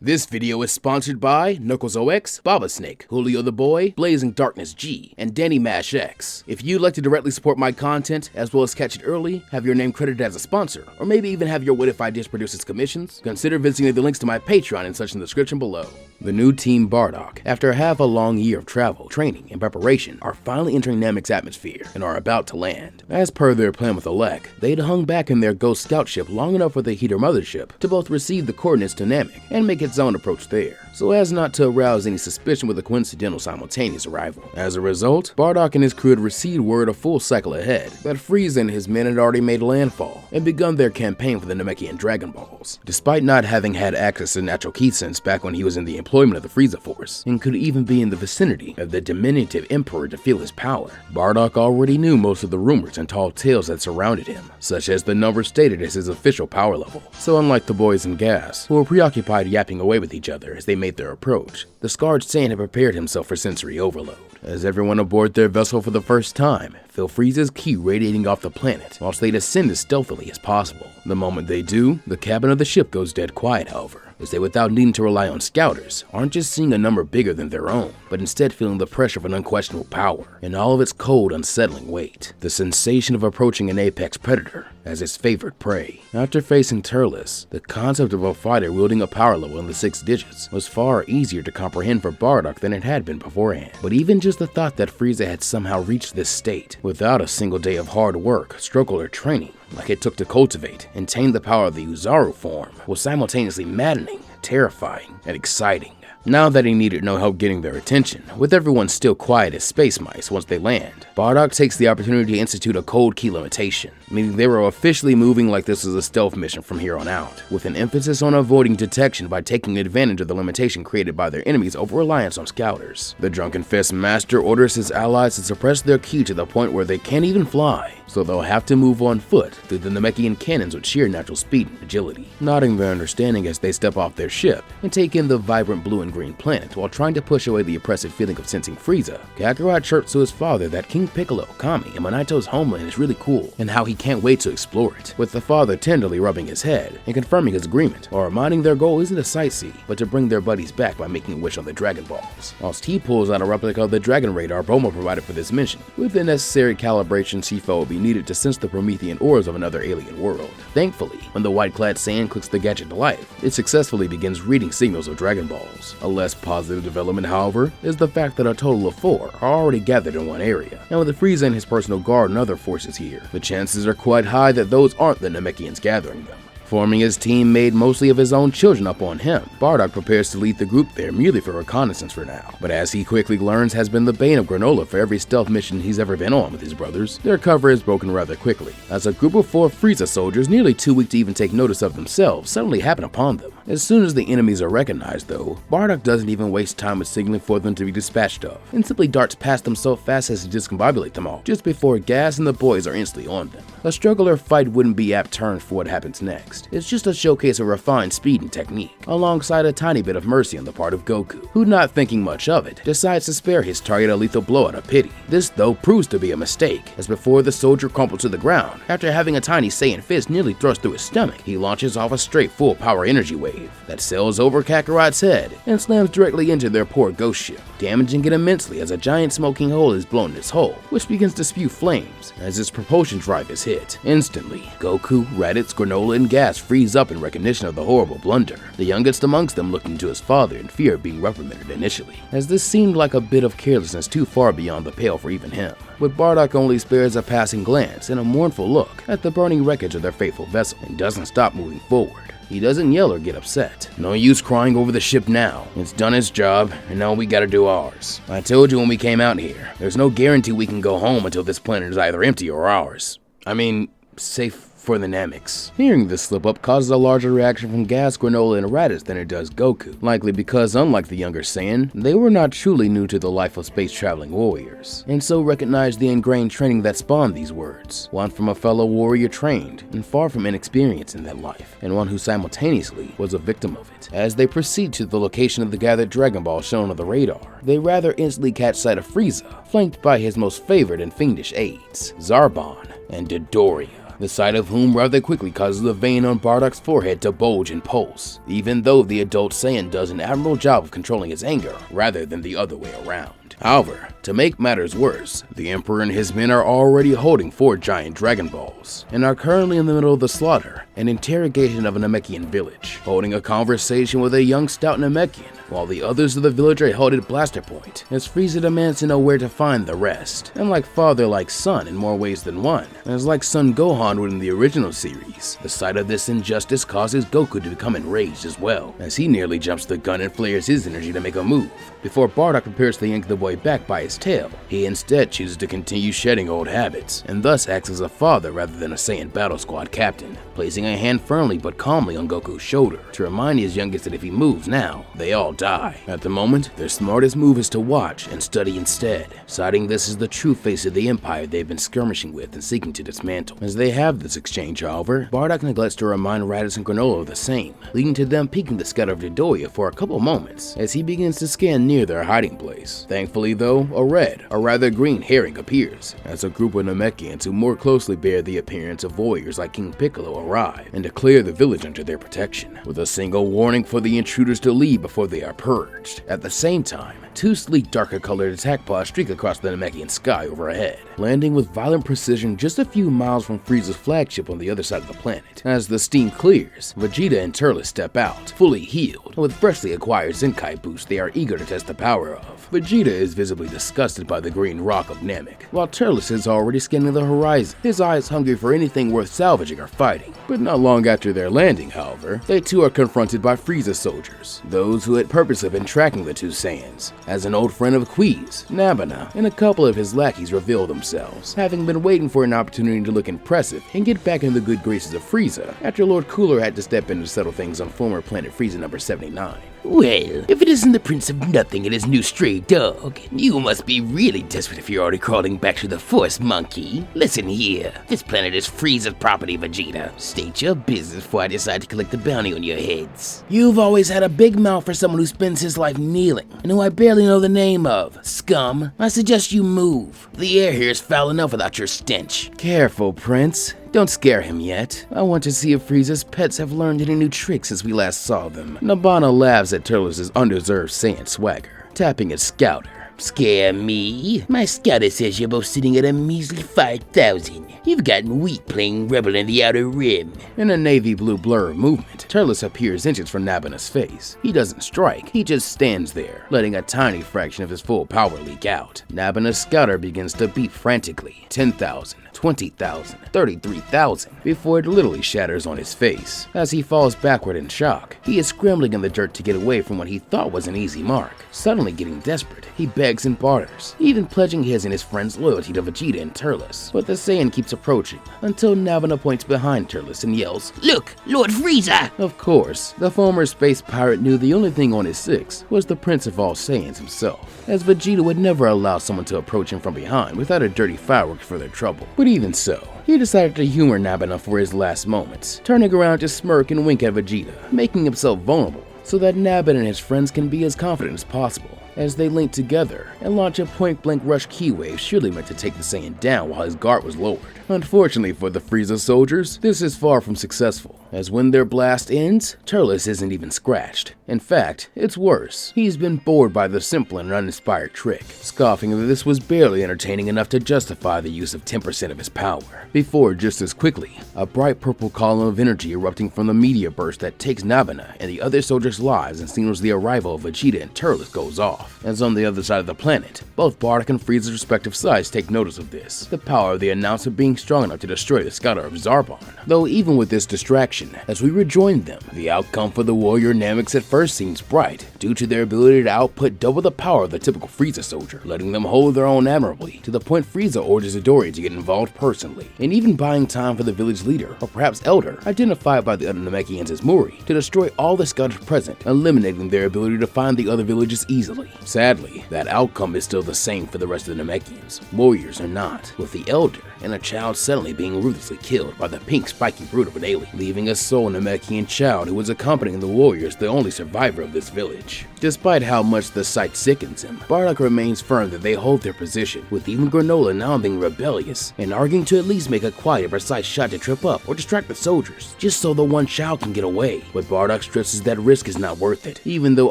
This video is sponsored by KnucklesOX, Baba Snake, Julio the Boy, Blazing Darkness G, and Danny Mash X. If you'd like to directly support my content, as well as catch it early, have your name credited as a sponsor, or maybe even have your What If Ideas produce its commissions, consider visiting the links to my Patreon and such in the description below. The new Team Bardock, after half a long year of travel, training, and preparation, are finally entering Namek's atmosphere and are about to land. As per their plan with Alec, they'd hung back in their Ghost Scout ship long enough for the Heater mothership to both receive the coordinates to Namek and make its own approach there, so as not to arouse any suspicion with a coincidental simultaneous arrival. As a result, Bardock and his crew had received word a full cycle ahead that Frieza and his men had already made landfall and begun their campaign for the Namekian Dragon Balls. Despite not having had access to natural ki sense back when he was in the employment of the Frieza Force, and could even be in the vicinity of the diminutive Emperor to feel his power, Bardock already knew most of the rumors and tall tales that surrounded him, such as the number stated as his official power level. So unlike the boys in Gas, who were preoccupied yapping away with each other as they made their approach, the scarred Saiyan had prepared himself for sensory overload. As everyone aboard their vessel for the first time feel Frieza's ki radiating off the planet whilst they descend as stealthily as possible. The moment they do, the cabin of the ship goes dead quiet, however, as they, without needing to rely on scouters, aren't just seeing a number bigger than their own, but instead feeling the pressure of an unquestionable power in all of its cold, unsettling weight. The sensation of approaching an apex predator as his favorite prey. After facing Turles, the concept of a fighter wielding a power level in the 6 digits was far easier to comprehend for Bardock than it had been beforehand. But even just the thought that Frieza had somehow reached this state without a single day of hard work, struggle, or training like it took to cultivate and tame the power of the Uzaru form was simultaneously maddening, terrifying, and exciting. Now that he needed no help getting their attention, with everyone still quiet as space mice once they land, Bardock takes the opportunity to institute a cold ki limitation, meaning they were officially moving like this was a stealth mission from here on out, with an emphasis on avoiding detection by taking advantage of the limitation created by their enemies' over-reliance on scouters. The Drunken Fist Master orders his allies to suppress their ki to the point where they can't even fly, so they'll have to move on foot through the Namekian cannons with sheer natural speed and agility, nodding their understanding as they step off their ship and take in the vibrant blue and green planet while trying to push away the oppressive feeling of sensing Frieza. Kakarot chirps to his father that King Piccolo, Kami, and Monito's homeland is really cool and how he can't wait to explore it, with the father tenderly rubbing his head and confirming his agreement, while reminding their goal isn't to sightsee, but to bring their buddies back by making a wish on the Dragon Balls, whilst he pulls out a replica of the Dragon Radar Bulma provided for this mission, with the necessary calibrations he felt would be needed to sense the Promethean auras of another alien world. Thankfully, when the white-clad Saiyan clicks the gadget to life, it successfully begins reading signals of Dragon Balls. A less positive development, however, is the fact that a total of 4 are already gathered in one area, and with Frieza and his personal guard and other forces here, the chances are quite high that those aren't the Namekians gathering them. Forming his team made mostly of his own children up on him, Bardock prepares to lead the group there merely for reconnaissance for now, but as he quickly learns has been the bane of Granola for every stealth mission he's ever been on with his brothers, their cover is broken rather quickly, as a group of 4 Frieza soldiers, nearly too weak to even take notice of themselves, suddenly happen upon them. As soon as the enemies are recognized though, Bardock doesn't even waste time with signaling for them to be dispatched of, and simply darts past them so fast as to discombobulate them all, just before Gas and the boys are instantly on them. A struggle or fight wouldn't be apt terms for what happens next. It's just a showcase of refined speed and technique, alongside a tiny bit of mercy on the part of Goku, who, not thinking much of it, decides to spare his target a lethal blow out of pity. This though proves to be a mistake, as before the soldier crumples to the ground, after having a tiny Saiyan fist nearly thrust through his stomach, he launches off a straight full power energy wave that sails over Kakarot's head and slams directly into their poor ghost ship, damaging it immensely as a giant smoking hole is blown in its hull, which begins to spew flames as its propulsion drive is hit. Instantly, Goku, Raditz, Granola, and Gas freeze up in recognition of the horrible blunder, the youngest amongst them looking to his father in fear of being reprimanded initially, as this seemed like a bit of carelessness too far beyond the pale for even him. But Bardock only spares a passing glance and a mournful look at the burning wreckage of their faithful vessel and doesn't stop moving forward. He doesn't yell or get upset. No use crying over the ship now. It's done its job, and now we gotta do ours. I told you when we came out here, there's no guarantee we can go home until this planet is either empty or ours. I mean, safe for the Nameks. Hearing this slip-up causes a larger reaction from Gas, Granola, and Raditz than it does Goku, likely because, unlike the younger Saiyan, they were not truly new to the life of space-traveling warriors, and so recognized the ingrained training that spawned these words, one from a fellow warrior trained and far from inexperienced in that life, and one who simultaneously was a victim of it. As they proceed to the location of the gathered Dragon Ball shown on the radar, they rather instantly catch sight of Frieza, flanked by his most favored and fiendish aides, Zarbon and Dodoria. the sight of whom rather quickly causes the vein on Bardock's forehead to bulge and pulse, even though the adult Saiyan does an admirable job of controlling his anger rather than the other way around. However, to make matters worse, the Emperor and his men are already holding 4 giant Dragon Balls, and are currently in the middle of the slaughter and interrogation of a Namekian village, holding a conversation with a young stout Namekian, while the others of the village are held at blaster point, as Frieza demands to know where to find the rest. And like father, like son in more ways than one, as like Son Gohan would in the original series, the sight of this injustice causes Goku to become enraged as well, as he nearly jumps the gun and flares his energy to make a move. Before Bardock prepares to yank the boy back by his tail, he instead chooses to continue shedding old habits, and thus acts as a father rather than a Saiyan Battle Squad captain, placing a hand firmly but calmly on Goku's shoulder to remind his youngest that if he moves now, they all die. At the moment, their smartest move is to watch and study instead, citing this as the true face of the Empire they've been skirmishing with and seeking to dismantle. As they have this exchange, however, Bardock neglects to remind Raditz and Granola of the same, leading to them peeking the scout of Dodoria for a couple moments as he begins to scan near their hiding place. Thankfully though, a red, or rather green herring appears, as a group of Namekians who more closely bear the appearance of warriors like King Piccolo arrive and declare the village under their protection, with a single warning for the intruders to leave before they are purged. At the same time, 2 sleek darker colored attack pods streak across the Namekian sky overhead, landing with violent precision just a few miles from Frieza's flagship on the other side of the planet. As the steam clears, Vegeta and Turles step out, fully healed, and with freshly acquired Zenkai boost they are eager to test the power of. Vegeta is visibly disgusted by the green rock of Namek, while Turles is already scanning the horizon, his eyes hungry for anything worth salvaging or fighting. But not long after their landing, however, they too are confronted by Frieza soldiers, those who had purposely been tracking the 2 Saiyans, as an old friend of Whis, Nabana, and a couple of his lackeys reveal themselves, having been waiting for an opportunity to look impressive and get back in the good graces of Frieza after Lord Cooler had to step in to settle things on former planet Frieza number 79. Well, if it isn't the Prince of Nothing and his new stray dog, you must be really desperate if you're already crawling back to the Force, monkey. Listen here, this planet is Frieza's property, Vegeta. State your business before I decide to collect the bounty on your heads. You've always had a big mouth for someone who spends his life kneeling, and who I barely know the name of. Scum, I suggest you move. The air here is foul enough without your stench. Careful, Prince. Don't scare him yet. I want to see if Frieza's pets have learned any new tricks since we last saw them. Nabana laughs at Turles' undeserved Saiyan swagger, tapping his scouter. Scare me? My scouter says you're both sitting at a measly 5,000. You've gotten weak playing rebel in the Outer Rim. In a navy blue blur of movement, Turles appears inches from Nabana's face. He doesn't strike, he just stands there, letting a tiny fraction of his full power leak out. Nabana's scouter begins to beat frantically. 10,000. 20,000, 33,000, before it literally shatters on his face. As he falls backward in shock, he is scrambling in the dirt to get away from what he thought was an easy mark. Suddenly getting desperate, he begs and barters, even pledging his and his friend's loyalty to Vegeta and Turles. But the Saiyan keeps approaching, until Nabana points behind Turles and yells, "Look, Lord Frieza!" Of course, the former space pirate knew the only thing on his six was the Prince of all Saiyans himself, as Vegeta would never allow someone to approach him from behind without a dirty fireworks for their trouble. But even so, he decided to humor Nabana for his last moments, turning around to smirk and wink at Vegeta, making himself vulnerable so that Nabana and his friends can be as confident as possible, as they link together and launch a point-blank rush key wave surely meant to take the Saiyan down while his guard was lowered. Unfortunately for the Frieza soldiers, this is far from successful, as when their blast ends, Turles isn't even scratched. In fact, it's worse. He's been bored by the simple and uninspired trick, scoffing that this was barely entertaining enough to justify the use of 10% of his power. Before, just as quickly, a bright purple column of energy erupting from the meteor burst that takes Nabana and the other soldiers' lives and signals the arrival of Vegeta and Turles goes off. As on the other side of the planet, both Bardock and Frieza's respective sides take notice of this, the power of the announcement being strong enough to destroy the scouter of Zarbon. Though even with this distraction, as we rejoin them, the outcome for the warrior Nameks at first seems bright, due to their ability to output double the power of the typical Frieza soldier, letting them hold their own admirably, to the point Frieza orders Dodoria to get involved personally, and even buying time for the village leader, or perhaps elder, identified by the other Namekians as Muri, to destroy all the scouters present, eliminating their ability to find the other villages easily. Sadly, that outcome is still the same for the rest of the Namekians, warriors or not, with the elder and a child suddenly being ruthlessly killed by the pink spiky brute of an alien, leaving a sole Namekian child who was accompanying the warriors, the only survivor of this village. Despite how much the sight sickens him, Bardock remains firm that they hold their position, with even Granola now being rebellious and arguing to at least make a quiet, precise shot to trip up or distract the soldiers, just so the one child can get away. But Bardock stresses that risk is not worth it, even though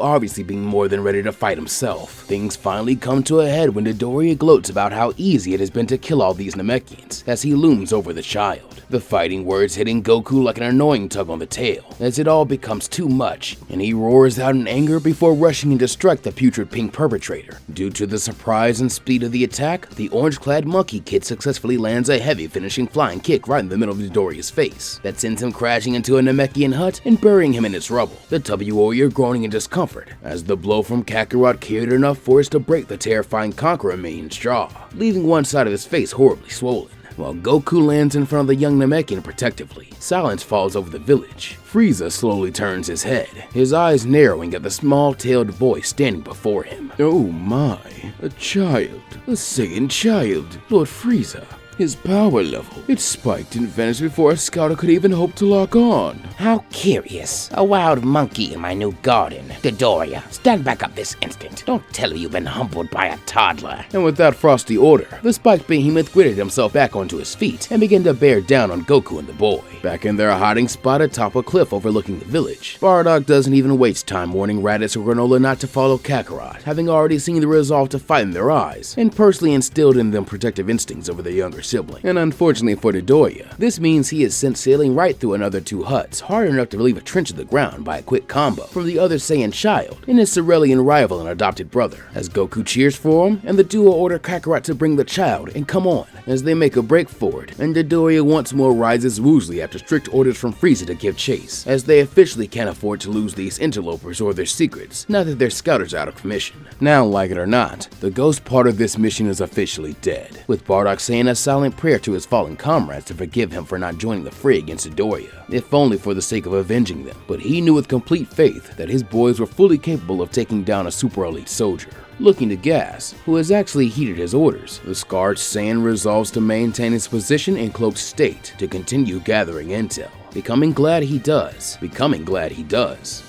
obviously being more than ready to fight himself. Things finally come to a head when Dodoria gloats about how easy it has been to kill all these Namekians, as he looms over the child. The fighting words hitting Goku like an annoying tug on the tail, as it all becomes too much, and he roars out in anger before rushing in to strike the putrid pink perpetrator. Due to the surprise and speed of the attack, the orange-clad monkey kid successfully lands a heavy finishing flying kick right in the middle of Dodoria's face, that sends him crashing into a Namekian hut and burying him in its rubble, the W warrior groaning in discomfort, as the blow from Kakarot carried enough force to break the terrifying Conqueror Main's jaw, leaving one side of his face horribly swollen. While Goku lands in front of the young Namekian protectively, silence falls over the village. Frieza slowly turns his head, his eyes narrowing at the small-tailed boy standing before him. Oh my, a child, a Saiyan child, Lord Frieza. His power level, it spiked and vanished before a scouter could even hope to lock on. How curious. A wild monkey in my new garden. Dodoria, stand back up this instant. Don't tell me you've been humbled by a toddler. And with that frosty order, the spiked behemoth gritted himself back onto his feet and began to bear down on Goku and the boy. Back in their hiding spot atop a cliff overlooking the village, Bardock doesn't even waste time warning Raditz or Granola not to follow Kakarot, having already seen the resolve to fight in their eyes, and personally instilled in them protective instincts over their younger sibling. And unfortunately for Dodoria, this means he is sent sailing right through another two huts, hard enough to leave a trench in the ground by a quick combo from the other Saiyan child and his Cerulean rival and adopted brother, as Goku cheers for him, and the duo order Kakarot to bring the child and come on, as they make a break for it, and Dodoria once more rises woozily after strict orders from Frieza to give chase, as they officially can't afford to lose these interlopers or their secrets, now that their scouters are out of commission. Now, like it or not, the ghost part of this mission is officially dead, with Bardock saying a silent prayer to his fallen comrades to forgive him for not joining the fray against Dodoria, if only for the sake of avenging them. But he knew with complete faith that his boys were fully capable of taking down a super elite soldier. Looking to Gas, who has actually heeded his orders, the scarred Saiyan resolves to maintain his position in cloaked state to continue gathering intel. Becoming glad he does,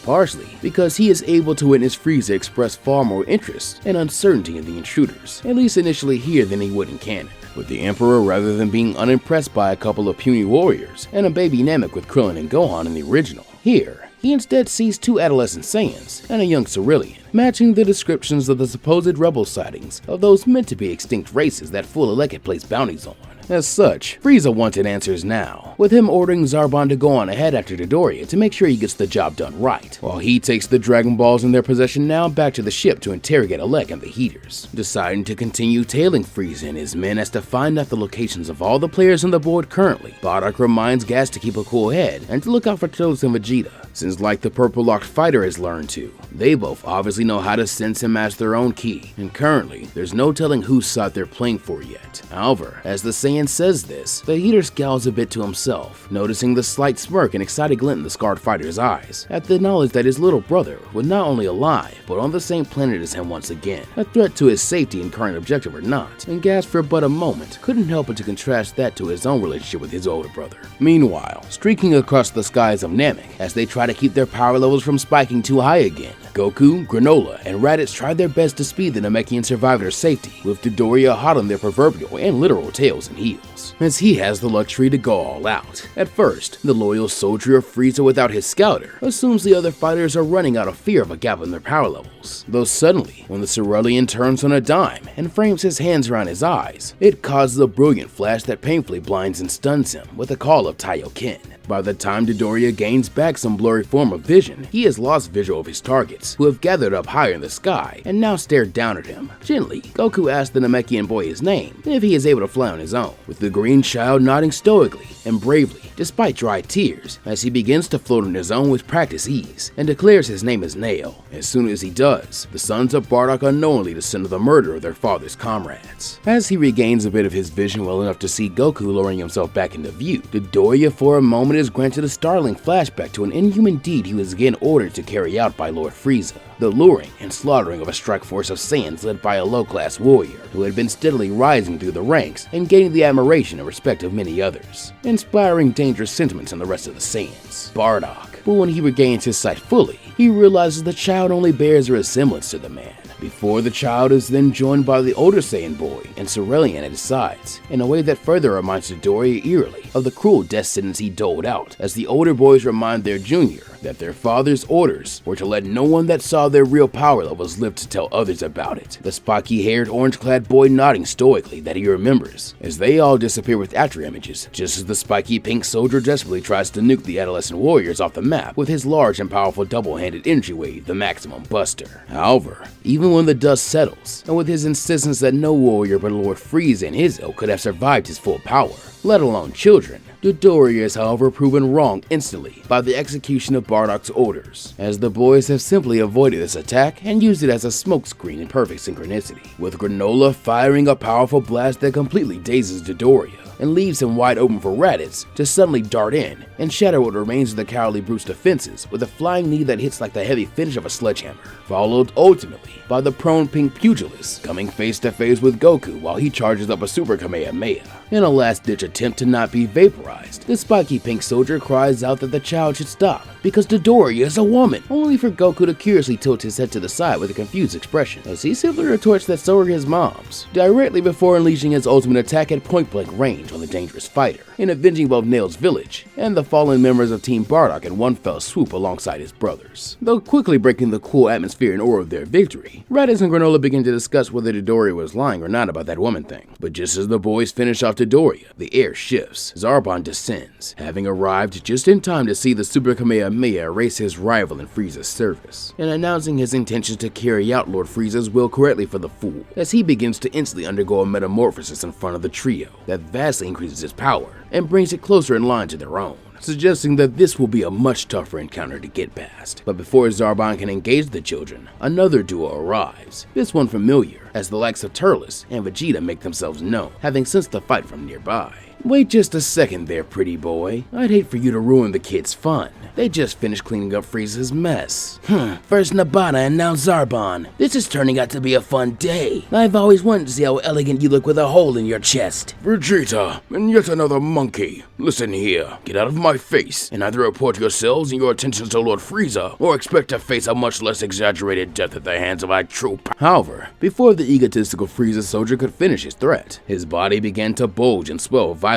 partially because he is able to witness Frieza express far more interest and uncertainty in the intruders, at least initially here, than he would in canon. With the Emperor, rather than being unimpressed by a couple of puny warriors and a baby Namek with Krillin and Gohan in the original, here, he instead sees two adolescent Saiyans and a young Cerulean, matching the descriptions of the supposed rebel sightings of those meant to be extinct races that Full Elec had placed bounties on. As such, Frieza wanted answers now, with him ordering Zarbon to go on ahead after Dodoria to make sure he gets the job done right, while he takes the Dragon Balls in their possession now back to the ship to interrogate Elec and the Heaters, deciding to continue tailing Frieza and his men as to find out the locations of all the players on the board currently. Bardock reminds Gas to keep a cool head and to look out for Turles and Vegeta, since like the purple-locked fighter has learned to, they both obviously know how to sense him as their own key, and currently, there's no telling whose side they're playing for yet. However, as the Saiyan says this, the Heater scowls a bit to himself, noticing the slight smirk and excited glint in the scarred fighter's eyes, at the knowledge that his little brother was not only alive, but on the same planet as him once again, a threat to his safety and current objective or not, and Gas for but a moment couldn't help but to contrast that to his own relationship with his older brother. Meanwhile, streaking across the skies of Namek, as they try to keep their power levels from spiking too high again, Goku, Granola, and Raditz tried their best to speed the Namekian survivor to safety, with Dodoria hot on their proverbial and literal tails and heels, as he has the luxury to go all out. At first, the loyal soldier of Frieza without his scouter assumes the other fighters are running out of fear of a gap in their power levels, though suddenly, when the Cerulean turns on a dime and frames his hands around his eyes, it causes a brilliant flash that painfully blinds and stuns him with a call of Taioken. By the time Dodoria gains back some blurry form of vision, he has lost visual of his targets, who have gathered up higher in the sky and now stare down at him. Gently, Goku asks the Namekian boy his name and if he is able to fly on his own, with the green child nodding stoically and bravely, despite dry tears, as he begins to float on his own with practice ease, and declares his name is Nail. As soon as he does, the sons of Bardock unknowingly descend to the murder of their father's comrades. As he regains a bit of his vision well enough to see Goku lowering himself back into view, Dodoria for a moment moment is granted a startling flashback to an inhuman deed he was again ordered to carry out by Lord Frieza, the luring and slaughtering of a strike force of Saiyans led by a low-class warrior who had been steadily rising through the ranks and gaining the admiration and respect of many others, inspiring dangerous sentiments in the rest of the Saiyans, Bardock. But when he regains his sight fully, he realizes the child only bears a resemblance to the man. Before the child is then joined by the older Saiyan boy and Cerulean at his sides, in a way that further reminds Dodoria eerily of the cruel death sentence he doled out, as the older boys remind their junior that their father's orders were to let no one that saw their real power levels live to tell others about it. The spiky-haired, orange-clad boy nodding stoically that he remembers, as they all disappear with after images, just as the spiky pink soldier desperately tries to nuke the adolescent warriors off the map with his large and powerful double-handed energy wave, the Maximum Buster. However, even when the dust settles, and with his insistence that no warrior but Lord Frieza and his ilk could have survived his full power, let alone children, Dodoria is however proven wrong instantly by the execution of Bardock's orders, as the boys have simply avoided this attack and used it as a smokescreen in perfect synchronicity, with Granola firing a powerful blast that completely dazes Dodoria and leaves him wide open for Raditz to suddenly dart in and shatter what remains of the cowardly brute's defenses with a flying knee that hits like the heavy finish of a sledgehammer, followed ultimately by the prone pink pugilist coming face to face with Goku while he charges up a Super Kamehameha. In a last-ditch attempt to not be vaporized, the spiky pink soldier cries out that the child should stop because Dodoria is a woman, only for Goku to curiously tilt his head to the side with a confused expression as he simply retorts that so are his moms, directly before unleashing his ultimate attack at point-blank range on the dangerous fighter, and avenging both Nail's village and the fallen members of Team Bardock in one fell swoop alongside his brothers. Though quickly breaking the cool atmosphere and aura of their victory, Raditz and Granola begin to discuss whether Dodoria was lying or not about that woman thing. But just as the boys finish off Dodoria, the air shifts. Zarbon descends, having arrived just in time to see the Super Kamehameha erase his rival in Frieza's service, and announcing his intention to carry out Lord Frieza's will correctly for the fool, as he begins to instantly undergo a metamorphosis in front of the trio that vastly increases his power and brings it closer in line to their own, suggesting that this will be a much tougher encounter to get past. But before Zarbon can engage the children, another duo arrives, this one familiar, as the likes of Turles and Vegeta make themselves known, having sensed the fight from nearby. Wait just a second there, pretty boy. I'd hate for you to ruin the kids' fun. They just finished cleaning up Frieza's mess. First Nabata and now Zarbon. This is turning out to be a fun day. I've always wanted to see how elegant you look with a hole in your chest. Vegeta, and yet another monkey. Listen here, get out of my face, and either report yourselves and your attentions to Lord Frieza, or expect to face a much less exaggerated death at the hands of my true power. However, before the egotistical Frieza soldier could finish his threat, his body began to bulge and swell violently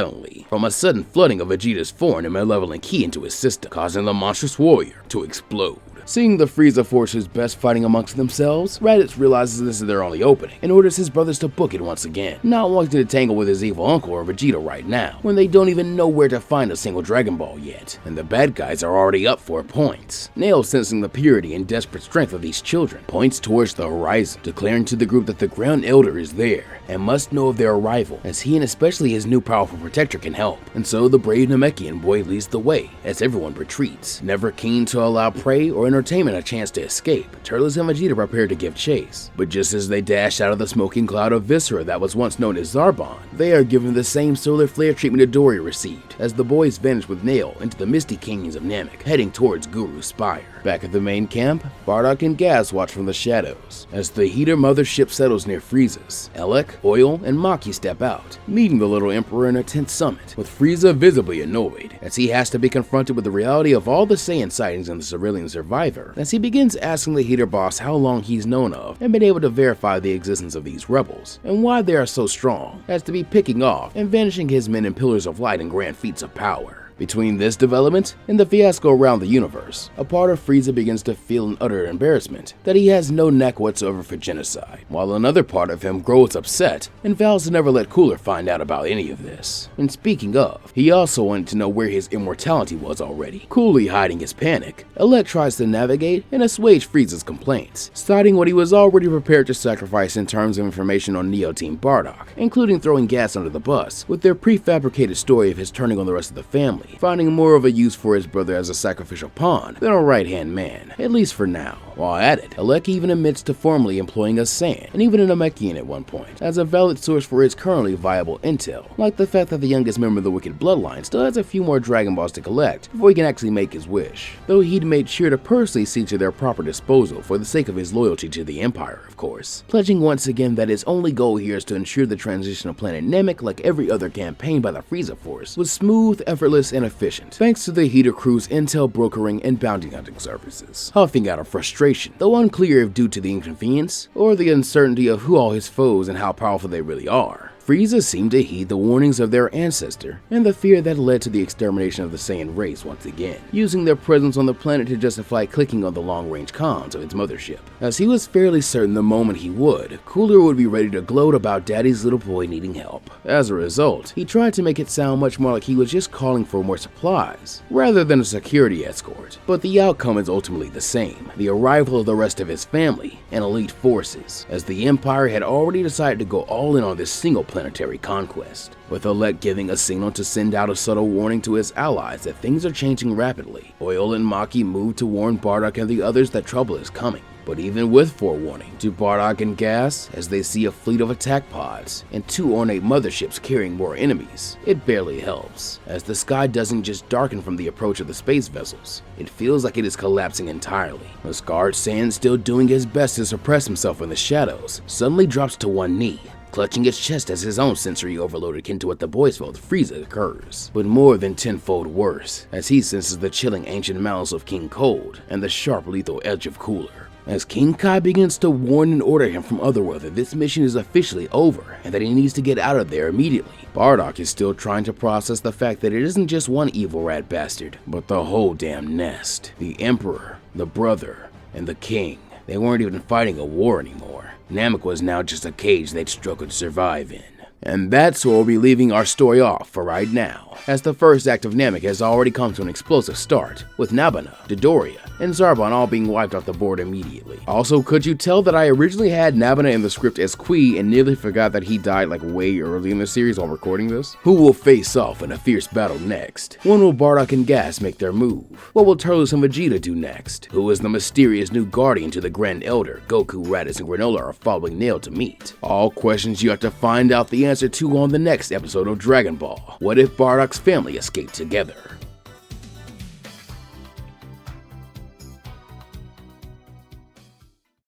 from a sudden flooding of Vegeta's foreign and malevolent ki into his system, causing the monstrous warrior to explode. Seeing the Frieza forces best fighting amongst themselves, Raditz realizes this is their only opening and orders his brothers to book it once again, not wanting to tangle with his evil uncle or Vegeta right now, when they don't even know where to find a single Dragon Ball yet, and the bad guys are already up 4 points. Nail, sensing the purity and desperate strength of these children, points towards the horizon, declaring to the group that the Ground Elder is there and must know of their arrival, as he and especially his new powerful protector can help. And so the brave Namekian boy leads the way as everyone retreats, never keen to allow prey or entertainment a chance to escape. Turles and Vegeta prepare to give chase, but just as they dash out of the smoking cloud of viscera that was once known as Zarbon, they are given the same solar flare treatment Dodoria received, as the boys vanish with Nail into the misty canyons of Namek, heading towards Guru's Spire. Back at the main camp, Bardock and Gas watch from the shadows as the Heater mothership settles near Frieza's. Elec, Oil, and Maki step out, meeting the little Emperor in a tense summit, with Frieza visibly annoyed, as he has to be confronted with the reality of all the Saiyan sightings in the Cerulean Survivor, as he begins asking the Heater boss how long he's known of and been able to verify the existence of these rebels, and why they are so strong as to be picking off and vanishing his men in pillars of light and grand feats of power. Between this development and the fiasco around the universe, a part of Frieza begins to feel an utter embarrassment that he has no knack whatsoever for genocide, while another part of him grows upset and vows to never let Cooler find out about any of this. And speaking of, he also wanted to know where his immortality was already. Coolly hiding his panic, Elec tries to navigate and assuage Frieza's complaints, citing what he was already prepared to sacrifice in terms of information on Neo Team Bardock, including throwing Gas under the bus with their prefabricated story of his turning on the rest of the family family, finding more of a use for his brother as a sacrificial pawn than a right-hand man, at least for now. While at it, Alec even admits to formally employing a Saiyan, and even a Namekian at one point, as a valid source for his currently viable intel, like the fact that the youngest member of the Wicked Bloodline still has a few more Dragon Balls to collect before he can actually make his wish, though he'd made sure to personally see to their proper disposal for the sake of his loyalty to the Empire, of course, pledging once again that his only goal here is to ensure the transition of planet Namek, like every other campaign by the Frieza Force, was smooth, effortless, and efficient, thanks to the Heater Crew's intel brokering and bounty hunting services. Huffing out of frustration, though unclear if due to the inconvenience or the uncertainty of who all his foes and how powerful they really are, Frieza seemed to heed the warnings of their ancestor and the fear that led to the extermination of the Saiyan race once again, using their presence on the planet to justify clicking on the long-range comms of its mothership, as he was fairly certain the moment he would, Cooler would be ready to gloat about Daddy's little boy needing help. As a result, he tried to make it sound much more like he was just calling for more supplies, rather than a security escort, but the outcome is ultimately the same, the arrival of the rest of his family and elite forces, as the Empire had already decided to go all in on this single planetary conquest, with Alec giving a signal to send out a subtle warning to his allies that things are changing rapidly. Oil and Maki moved to warn Bardock and the others that trouble is coming. But even with forewarning, do Bardock and Gas, as they see a fleet of attack pods and 2 ornate motherships carrying more enemies, it barely helps, as the sky doesn't just darken from the approach of the space vessels, it feels like it is collapsing entirely. The scarred Saiyan, still doing his best to suppress himself in the shadows, suddenly drops to one knee, clutching his chest as his own sensory overload akin to what the boys felt Frieza occurs, but more than tenfold worse, as he senses the chilling ancient malice of King Cold and the sharp lethal edge of Cooler. As King Kai begins to warn and order him from Otherworld that this mission is officially over and that he needs to get out of there immediately, Bardock is still trying to process the fact that it isn't just one evil rat bastard, but the whole damn nest. The Emperor, the brother, and the King. They weren't even fighting a war anymore. Namek was now just a cage they'd struggled to survive in. And that's where we'll be leaving our story off for right now, as the first act of Namek has already come to an explosive start, with Nabana, Dodoria, and Zarbon all being wiped off the board immediately. Also, could you tell that I originally had Nabana in the script as Kui and nearly forgot that he died like way early in the series while recording this? Who will face off in a fierce battle next? When will Bardock and Gas make their move? What will Turles and Vegeta do next? Who is the mysterious new guardian to the Grand Elder Goku, Raditz, and Granola are following Nail to meet? All questions you have to find out the answer to on the next episode of Dragon Ball. What if Bardock's family escaped together?